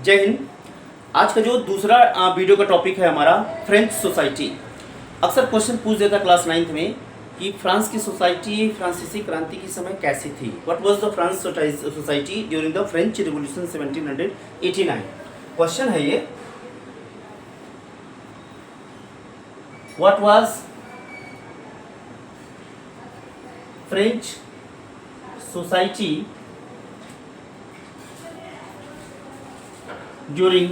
जय हिंद। आज का जो दूसरा वीडियो का टॉपिक है हमारा फ्रेंच सोसाइटी। अक्सर क्वेश्चन पूछ देता क्लास 9th में कि फ्रांस की सोसाइटी फ्रांसीसी क्रांति के समय कैसी थी। What was the France society during the French revolution 1789। Question है ये, what was French society during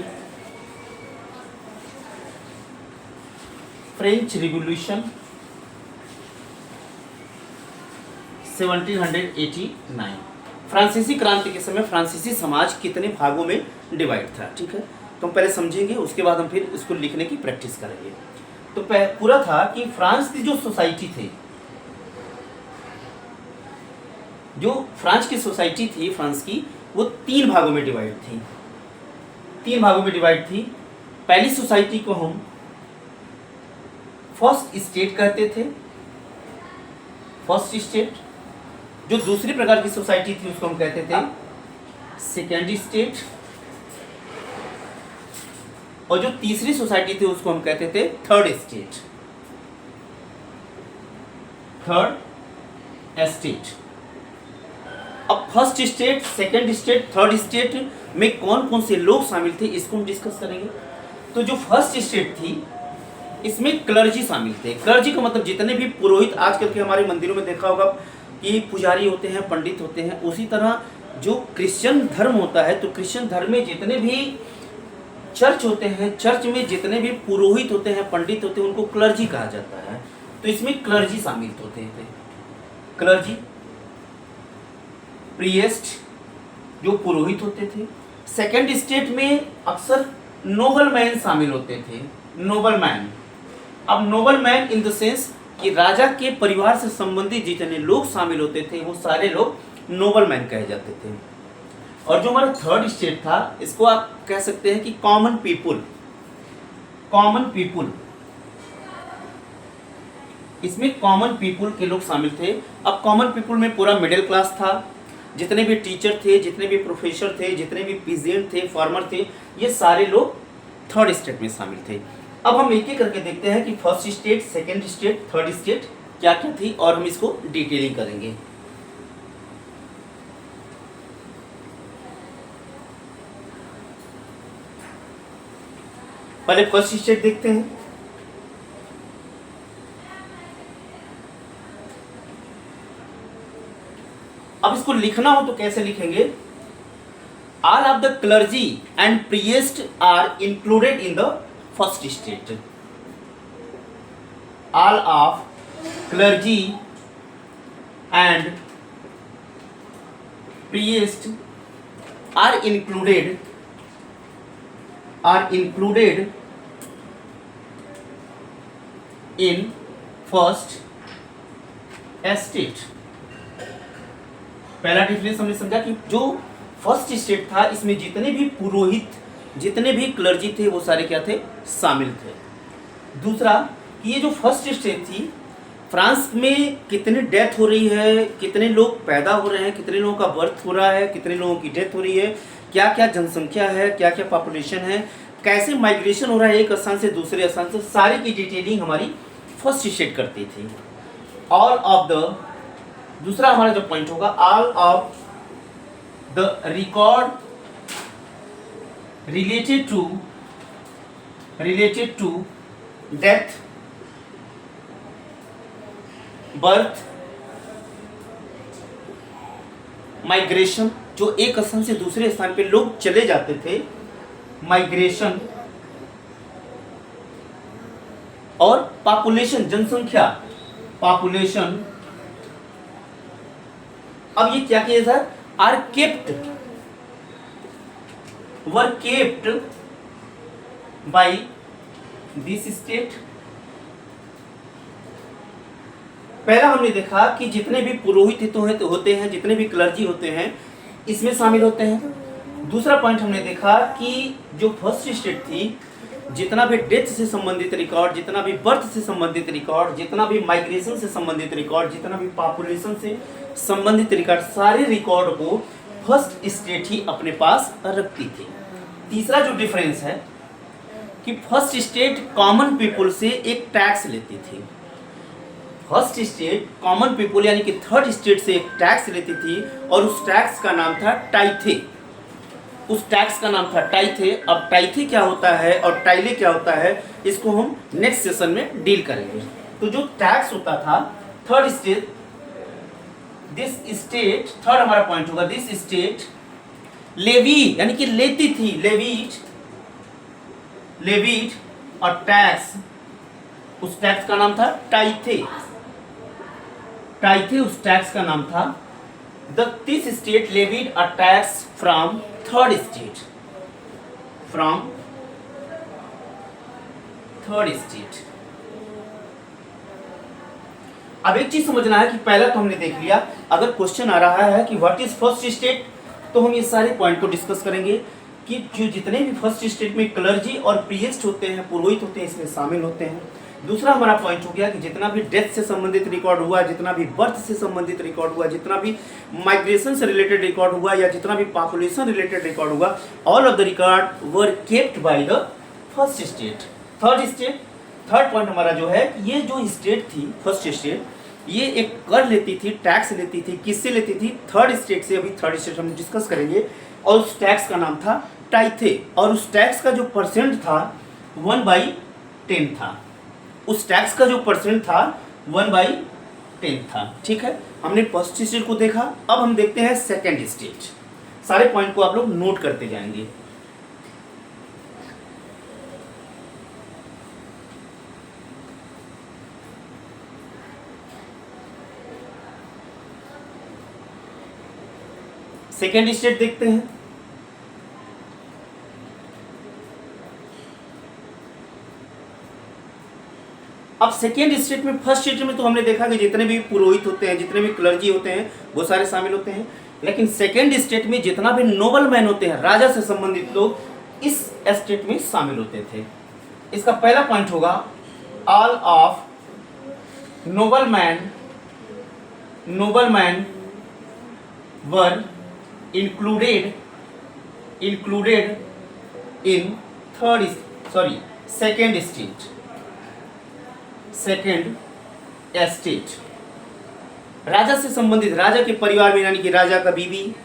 French Revolution 1789। फ्रांसीसी क्रांति के समय फ्रांसीसी समाज कितने भागों में डिवाइड था। ठीक है, तो हम पहले समझेंगे, उसके बाद हम फिर इसको लिखने की प्रैक्टिस करेंगे। तो पूरा था कि फ्रांस की जो सोसाइटी थी, जो फ्रांस की सोसाइटी थी फ्रांस की, वो तीन भागों में डिवाइड थी। पहली सोसाइटी को हम फर्स्ट स्टेट कहते थे, फर्स्ट स्टेट। जो दूसरी प्रकार की सोसाइटी थी उसको हम कहते थे सेकेंड स्टेट, और जो तीसरी सोसाइटी थी उसको हम कहते थे थर्ड स्टेट। अब first state, second state, third state में कौन कौन से लोग शामिल थे इसको हम डिस्कस करेंगे। तो जो फर्स्ट स्टेट थी इसमें क्लर्जी शामिल थे। क्लर्जी का मतलब जितने भी पुरोहित, आजकल के हमारे मंदिरों में देखा होगा कि पुजारी होते हैं, पंडित होते हैं, उसी तरह जो क्रिश्चियन धर्म होता है, तो क्रिश्चियन धर्म में जितने भी चर्च होते हैं, चर्च में जितने भी पुरोहित होते हैं, पंडित होते हैं, उनको क्लर्जी कहा जाता है। तो इसमें क्लर्जी शामिल होते थे। क्लर्जी, प्रीएस्ट जो पुरोहित होते थे। सेकेंड स्टेट में अक्सर नोबल मैन शामिल होते थे। नोबल मैन, अब noble man in the sense कि राजा के परिवार से संबंधित जितने लोग शामिल होते थे वो सारे लोग नोबल मैन कहे जाते थे। और जो हमारा थर्ड स्टेट था, इसको आप कह सकते हैं कि कॉमन पीपुल। इसमें कॉमन पीपुल के लोग शामिल थे। अब कॉमन पीपुल में पूरा मिडिल क्लास था, जितने भी टीचर थे, जितने भी प्रोफेसर थे, जितने भी पीजेंट थे, फार्मर थे, ये सारे लोग थर्ड स्टेट में शामिल थे। अब हम एक एक करके देखते हैं कि first state, second state, third state क्या क्या थी, और हम इसको डिटेलिंग करेंगे। पहले फर्स्ट स्टेट देखते हैं। अब इसको लिखना हो तो कैसे लिखेंगे? All of the clergy and priest are included in the first state. All of clergy and priest are included in first state. पहला डिफरेंस हमने समझा कि जो फर्स्ट स्टेट था इसमें जितने भी पुरोहित, जितने भी क्लर्जी थे वो सारे क्या थे? शामिल थे। दूसरा कि ये जो फर्स्ट स्टेट थी, फ्रांस में कितनी डेथ हो रही है, कितने लोग पैदा हो रहे हैं, कितने लोगों का बर्थ हो रहा है, कितने लोगों की डेथ हो रही है, क्या क्या जनसंख्या है, क्या क्या पॉपुलेशन है, कैसे माइग्रेशन हो रहा है एक स्थान से दूसरे स्थान से, सारी की डिटेलिंग हमारी फर्स्ट स्टेट करती थी। ऑल ऑफ द, दूसरा हमारा जो पॉइंट होगा, all of the record related to death, birth, migration, जो एक स्थान से दूसरे स्थान पे लोग चले जाते थे, माइग्रेशन, और पॉपुलेशन, जनसंख्या, पॉपुलेशन। अब ये क्या किया था? वर केप्ट बाय दिस स्टेट। पहला हमने देखा कि जितने भी पुरोहित होते हैं, जितने भी क्लर्जी होते हैं, इसमें शामिल होते हैं। दूसरा पॉइंट हमने देखा कि जो फर्स्ट स्टेट थी, जितना भी डेथ से संबंधित रिकॉर्ड, जितना भी बर्थ से संबंधित रिकॉर्ड, जितना भी माइग्रेशन से संबंधित रिकॉर्ड, जितना भी पॉपुलेशन से संबंधित रिकॉर्ड, सारे रिकॉर्ड को फर्स्ट स्टेट ही अपने पास रखती थी। तीसरा जो डिफरेंस है कि फर्स्ट स्टेट कॉमन पीपुल से एक टैक्स लेती थी। फर्स्ट स्टेट कॉमन पीपुल यानी कि थर्ड स्टेट से एक टैक्स लेती थी और उस टैक्स का नाम था टाइथे। उस टैक्स का नाम था टाइथे। अब टाइथे क्या होता है और टाइले क्या होता है, इसको हम नेक्स्ट सेशन में डील करेंगे। तो जो टैक्स होता था third state, this state, third हमारा पॉइंट होगा, दिस स्टेट लेवी यानी कि लेती थी, लेवीड और टैक्स, उस टैक्स का नाम था टाइथे। टाइथे उस टैक्स का नाम था। This state levied a tax from third state, from third state. अब एक चीज समझना है कि पहला तो हमने देख लिया, अगर क्वेश्चन आ रहा है कि व्हाट इज फर्स्ट स्टेट, तो हम ये सारे पॉइंट को डिस्कस करेंगे कि जो जितने भी फर्स्ट स्टेट में क्लर्जी और प्रीएस्ट होते हैं, पुरोहित होते हैं, इसमें शामिल होते हैं। दूसरा हमारा पॉइंट हो गया कि जितना भी डेथ से संबंधित रिकॉर्ड हुआ, जितना भी बर्थ से संबंधित रिकॉर्ड हुआ, जितना भी माइग्रेशन से रिलेटेड रिकॉर्ड हुआ या जितना भी पॉपुलेशन रिलेटेड रिकॉर्ड हुआ, all of the record were kept by the first state. Third point हमारा जो है, ये जो स्टेट थी फर्स्ट स्टेट, ये एक कर लेती थी, टैक्स लेती थी। किससे लेती थी? थर्ड स्टेट से। अभी थर्ड स्टेट हम डिस्कस करेंगे। और उस टैक्स का नाम था टाइथे और उस टैक्स का जो परसेंट था 1/10 था। उस टैक्स का जो परसेंट था 1/10 था। ठीक है, हमने फर्स्ट स्टेट को देखा। अब हम देखते हैं सेकेंड स्टेट। सारे पॉइंट को आप लोग नोट करते जाएंगे। सेकेंड स्टेट देखते हैं। अब सेकेंड स्टेट में, फर्स्ट स्टेट में तो हमने देखा कि जितने भी पुरोहित होते हैं, जितने भी क्लर्जी होते हैं, वो सारे शामिल होते हैं। लेकिन सेकेंड स्टेट में जितना भी नोबल मैन होते हैं, राजा से संबंधित लोग, इस स्टेट में शामिल होते थे। इसका पहला पॉइंट होगा, all of noble man were included in second state। राजा से संबंधित, राजा के परिवार में, यानी कि राजा का बीवी,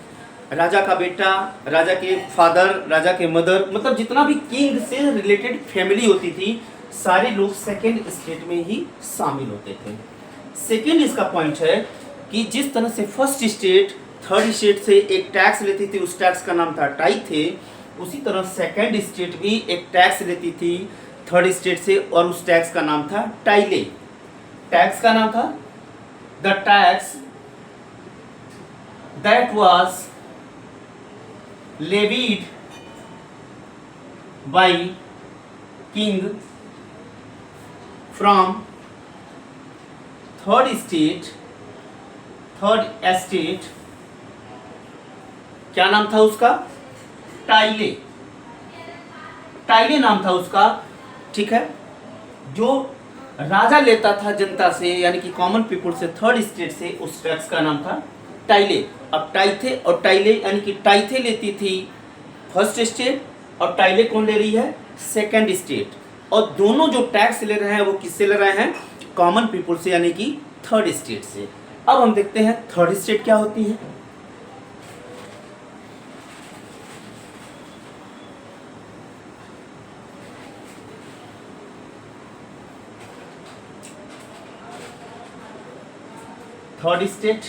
राजा का बेटा, राजा के फादर, राजा के मदर, मतलब जितना भी किंग से रिलेटेड फैमिली होती थी, सारे लोग सेकेंड स्टेट में ही शामिल होते थे। सेकेंड इसका पॉइंट है कि जिस तरह से फर्स्ट स्टेट थर्ड स्टेट से एक टैक्स लेती थी, उस टैक्स का नाम था टाइथे, उसी तरह सेकेंड स्टेट भी एक टैक्स लेती थी थर्ड स्टेट से और उस टैक्स का नाम था टाइले। टैक्स का नाम था the tax that was levied by king from third state. क्या नाम था उसका? टाइले। टाइले नाम था उसका। ठीक है, जो राजा लेता था जनता से, यानी कि कॉमन पीपुल से, थर्ड स्टेट से, उस टैक्स का नाम था टाइले। अब टाइथे और टाइले, यानी कि टाइथे लेती थी फर्स्ट स्टेट और टाइले कौन ले रही है? Second state. और दोनों जो टैक्स ले रहे हैं वो किससे ले रहे हैं? कॉमन पीपुल से, यानी कि थर्ड स्टेट से। अब हम देखते हैं थर्ड स्टेट क्या होती है। थर्ड स्टेट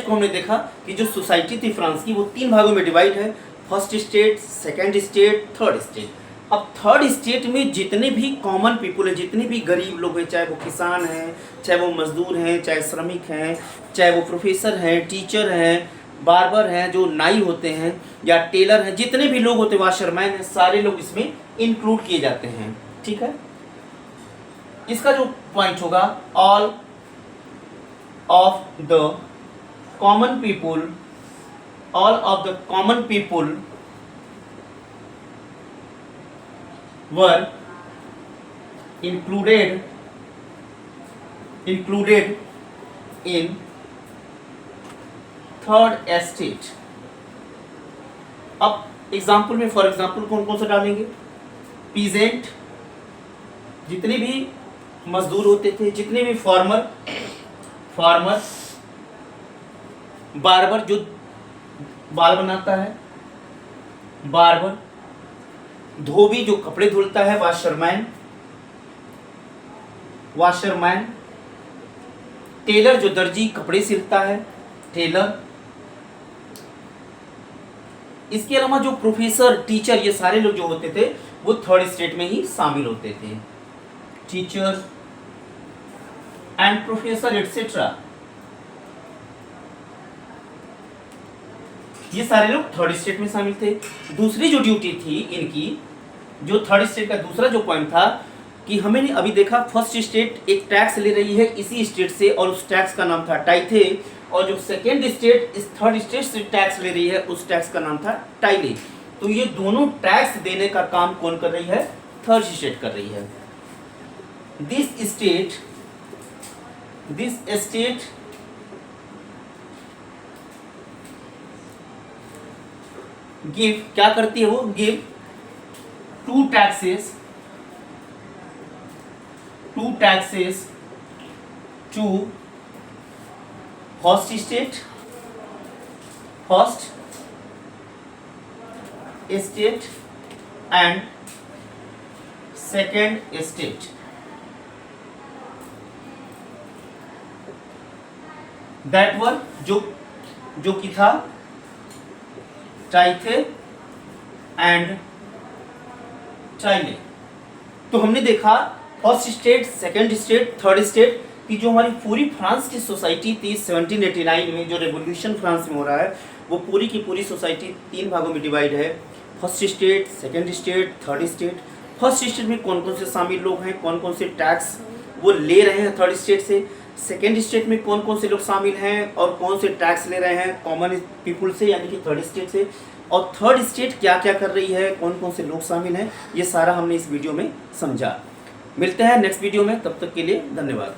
को हमने देखा कि जो सोसाइटी थी फ्रांस की, वो 3 भागों में डिवाइड है, first state, second state, third state. अब थर्ड स्टेट में जितने भी कॉमन पीपुल हैं, जितने भी गरीब लोग हैं, चाहे वो किसान हैं, चाहे वो मजदूर हैं, चाहे श्रमिक हैं, चाहे वो प्रोफेसर हैं, टीचर हैं, बार्बर हैं, जो नाई होते हैं या टेलर हैं, जितने भी लोग होते हैं, वाशरमैन हैं, सारे लोग इसमें इंक्लूड किए जाते हैं। ठीक है, इसका जो पॉइंट होगा, all of the common people, all of the common people were included in third estate। अब एग्जाम्पल में फॉर एग्जाम्पल कौन कौन सा डालेंगे? पीजेंट, जितने भी मजदूर होते थे, जितने भी फार्मर, बार्बर जो बाल बनाता है, बार्बर, धोबी जो कपड़े धुलता है, वाशरमैन, टेलर जो दर्जी कपड़े सिलता है, टेलर। इसके अलावा जो प्रोफेसर, टीचर, ये सारे लोग जो होते थे वो थर्ड स्टेट में ही शामिल होते थे। टीचर एंड प्रोफेसर एटसेट्रा, ये सारे लोग थर्ड स्टेट में शामिल थे। दूसरी जो ड्यूटी थी इनकी, जो थर्ड स्टेट का दूसरा जो पॉइंट था कि हमने अभी देखा फर्स्ट स्टेट एक टैक्स ले रही है इसी स्टेट से और उस टैक्स का नाम था टाइथे, और जो सेकेंड स्टेट इस थर्ड स्टेट से टैक्स ले रही है उस टैक्स का नाम था टाइले। तो ये दोनों टैक्स देने का काम कौन कर रही है? थर्ड स्टेट कर रही है। दिस स्टेट गिव, क्या करती है वो? Give to taxes to first state and second state. That were जो कि था टाइथे एंड टाइले। तो हमने देखा first state, second state, third state की जो हमारी पूरी फ्रांस की सोसाइटी थी 1789 में, जो रेवोल्यूशन फ्रांस में हो रहा है, वो पूरी की पूरी सोसाइटी 3 भागों में डिवाइड है। First state, second state, third state. First state में कौन कौन से शामिल लोग हैं, कौन कौन से टैक्स वो ले रहे हैं थर्ड स्टेट से। सेकेंड स्टेट में कौन कौन से लोग शामिल हैं और कौन से टैक्स ले रहे हैं कॉमन पीपुल से, यानी कि थर्ड स्टेट से। और थर्ड स्टेट क्या क्या कर रही है, कौन कौन से लोग शामिल हैं, ये सारा हमने इस वीडियो में समझा। मिलते हैं नेक्स्ट वीडियो में, तब तक के लिए धन्यवाद।